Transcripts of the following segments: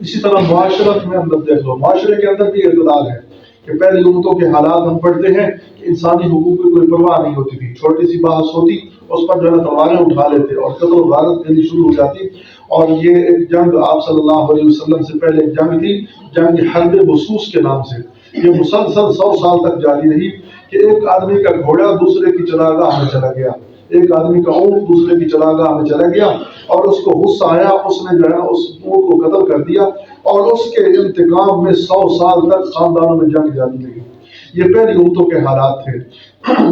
اسی طرح معاشرت میں اندر دیکھ لو، معاشرے کے اندر بھی اعتدال ہے کہ پہلی امتوں کے حالات ہم پڑھتے ہیں کہ انسانی حقوق کی کوئی پرواہ نہیں ہوتی تھی، چھوٹی سی بحث ہوتی اس پر جو ہے تلواریں اٹھا لیتے اور قتل و غارت دینی شروع ہو جاتی. اور یہ ایک جنگ آپ صلی اللہ علیہ وسلم سے پہلے ایک جنگ تھی، جنگ حرب بسوس کے نام سے. یہ مسلسل 100 سال تک جاری رہی کہ ایک آدمی کا گھوڑا دوسرے کی چراگاہ میں چلا گیا، ایک آدمی کا اونٹ دوسرے کی چراگاہ میں چلا گیا اور اس کو غصہ آیا، اس نے جو ہے اس اونٹ کو قتل کر دیا اور اس کے انتقام میں 100 سال تک خاندانوں میں جنگ جاری رہی. یہ پہلی امتوں کے حالات تھے.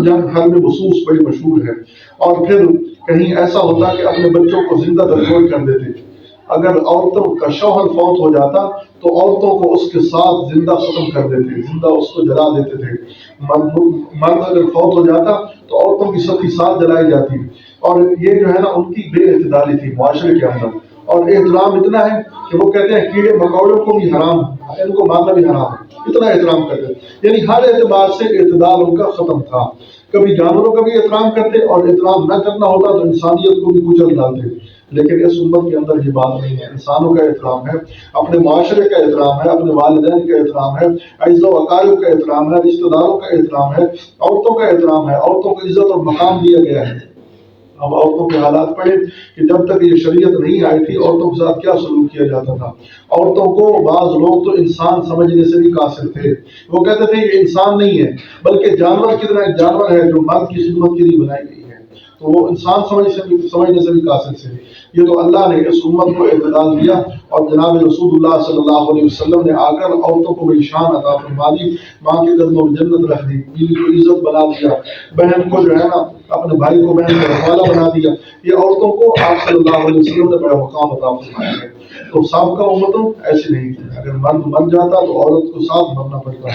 جنگ حرب بسوس بڑی مشہور ہے. اور پھر کہیں ایسا ہوتا کہ اپنے بچوں کو زندہ درگور کر دیتے. اگر عورتوں کا شوہر فوت ہو جاتا تو عورتوں کو اس کے ساتھ زندہ ختم کر دیتے، زندہ اس کو جلا دیتے تھے. مرد اگر فوت ہو جاتا تو عورتوں کی سب کی ساتھ جلائی جاتی. اور یہ جو ہے نا ان کی بے اعتدالی تھی معاشرے کے اندر. اور احترام اتنا ہے کہ وہ کہتے ہیں کیڑے مکوڑوں کو بھی حرام ہے، ان کو مارنا بھی حرام ہے، اتنا احترام کرتے ہیں. یعنی ہر اعتبار سے اعتدال ان کا ختم تھا. کبھی جانوروں کا بھی احترام کرتے اور احترام نہ کرنا ہوتا تو انسانیت کو بھی کچل ڈالتے. لیکن اس امت کے اندر یہ بات نہیں ہے. انسانوں کا احترام ہے، اپنے معاشرے کا احترام ہے، اپنے والدین کا احترام ہے، اعزا و اقارب کا احترام ہے، رشتہ داروں کا احترام ہے، عورتوں کا احترام ہے، عورتوں کو عزت اور مقام دیا گیا ہے. اب عورتوں کے حالات پڑھے کہ جب تک یہ شریعت نہیں آئی تھی عورتوں کے ساتھ کیا سلوک کیا جاتا تھا. عورتوں کو بعض لوگ تو انسان سمجھنے سے بھی قاصر تھے. وہ کہتے تھے یہ انسان نہیں ہے بلکہ جانور کی طرح ایک جانور ہے جو مرد کی خدمت کے لیے بنائی گئی ہے. تو وہ انسان سمجھنے سے بھی قاصر تھے. یہ تو اللہ نے اس امت کو اعتدال دیا اور جناب رسول اللہ صلی اللہ علیہ وسلم نے آ کر عورتوں کو بڑی شان عطا فرما دی، ماں کے قدموں میں جنت رکھ دی، بیوی کو عزت بنا دیا، بہن کو جو ہے نا اپنے بھائی کو بہن کا رکھوالا بنا دیا. یہ عورتوں کو آپ صلی اللہ علیہ وسلم نے بڑا مقام عطا فرمایا ہے. تو سابقہ امتوں ایسی نہیں تھی. اگر مرد مر جاتا تو عورت کو ساتھ مرنا پڑتا.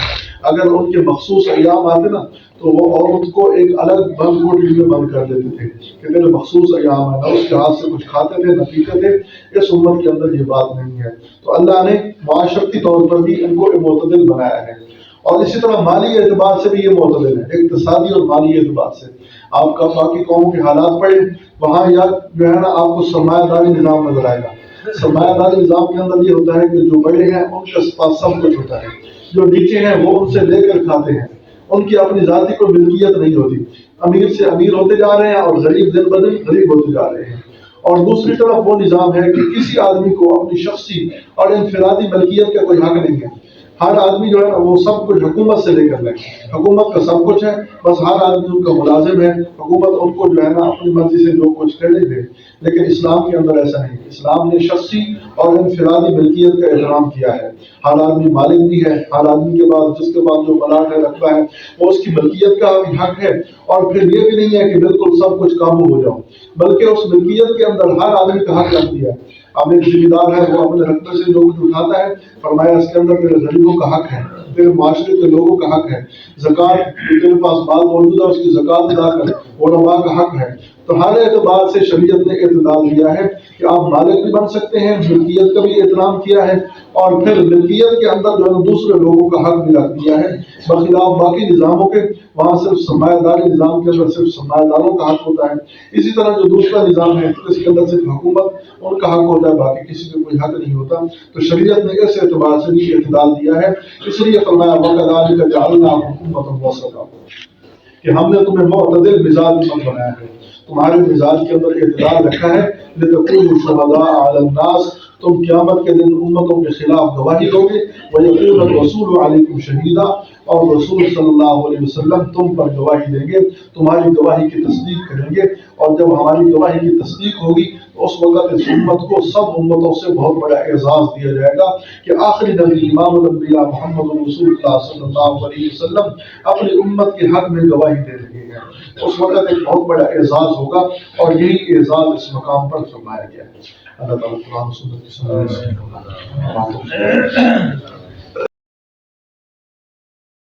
اگر ان کے مخصوص ایام آتے نا تو وہ عورت کو ایک الگ بند کوٹری میں بند کر دیتے تھے کہ میرے مخصوص ایام ہے، نہ اس کے ہاتھ سے کچھ کھاتے تھے نہ پیتے تھے. اس امت کے اندر یہ بات نہیں ہے. تو اللہ نے معاشرتی طور پر بھی ان کو معتدل بنایا ہے. اور اسی طرح مالی اعتبار سے بھی یہ معتدل ہے، اقتصادی اور مالی اعتبار سے. آپ کا باقی قوموں کے حالات پڑھیں، وہاں یا جو ہے نا آپ کو سرمایہ داری نظام نظر آئے گا. سرمایہ داری نظام کے اندر یہ ہوتا ہے کہ جو بڑے ہیں ان کے پاس سب کچھ ہوتا ہے، جو نیچے ہیں وہ ان سے لے کر کھاتے ہیں، ان کی اپنی ذاتی کوئی ملکیت نہیں ہوتی. امیر سے امیر ہوتے جا رہے ہیں اور غریب دن بدن غریب ہوتے جا رہے ہیں. اور دوسری طرف وہ نظام ہے کہ کسی آدمی کو اپنی شخصی اور انفرادی ملکیت کا کوئی حق نہیں ہے. ہر آدمی جو ہے نا وہ سب کچھ حکومت سے لے کر لے، حکومت کا سب کچھ ہے، بس ہر آدمی ان کا ملازم ہے، حکومت ان کو جو ہے نا اپنی مرضی سے جو کچھ کرنے دے. لیکن اسلام کے اندر ایسا نہیں. اسلام نے شخصی اور انفرادی ملکیت کا احترام کیا ہے. ہر آدمی مالک بھی ہے، ہر آدمی کے پاس جس کے پاس جو پلاٹ ہے رقبہ ہے وہ اس کی ملکیت کا بھی حق ہے. اور پھر یہ بھی نہیں ہے کہ بالکل سب کچھ قابو ہو جاؤ، بلکہ اس ملکیت کے اندر ہر آدمی کا حق رکھ دیا. اب ایک ذمہ دار ہے وہ اپنے رقبے سے جو کچھ اٹھاتا ہے، فرمایا اس کے اندر تیرے غریبوں کا حق ہے، تیرے معاشرے کے لوگوں کا حق ہے. زکوٰۃ جو تیرے پاس مال موجود ہے اس کی زکوٰۃ ادا کر، علماء کا حق ہے. تو ہر اعتبار سے شریعت نے اعتدال دیا ہے کہ آپ مالک بھی بن سکتے ہیں، ملکیت کا بھی احترام کیا ہے، اور پھر ملکیت کے اندر جو ہے دوسرے لوگوں کا حق بھی رکھ دیا ہے. بخلاف باقی نظاموں کے وہاں صرف سرمایہ داری نظام کے اندر صرف سرمایہ داروں کا حق ہوتا ہے. اسی طرح جو دوسرا نظام ہے اس کے اندر صرف حکومت ان کا حق ہوتا ہے، باقی کسی کا کوئی حق نہیں ہوتا. تو شریعت نے اس اعتبار سے بھی اعتدال دیا ہے. اس لیے فرمایا وَكَذَلِكَ جَعَلْنَاكُمْ أُمَّةً وَسَطًا کہ ہم نے تمہیں معتدل مزاج بنایا ہے، تمہارے مزاج کے اندر اعتدال رکھا ہے. لِتَكُونُوا شُهَدَاءَ عَلَى النَّاسِ تم قیامت کے دن امتوں کے خلاف گواہی دو گے. وَيَقُولُ الرَّسُولُ عَلَيْكُمْ شَهِيدًا اور رسول صلی اللہ علیہ وسلم تم پر گواہی دیں گے، تمہاری گواہی کی تصدیق کریں گے. اور جب ہماری گواہی کی تصدیق ہوگی تو اس وقت اس امت کو سب امتوں سے بہت بڑا اعزاز دیا جائے گا کہ آخری نبی امام الانبیاء محمد رسول اللہ صلی اللہ علیہ وسلم اپنی امت کے حق میں گواہی دے رہے ہیں. اس وقت ایک بہت بڑا اعزاز ہوگا اور یہی اعزاز اس مقام پر فرمایا گیا ہے. اللہ تعالیٰ قرآن و سنت کی سمجھ سے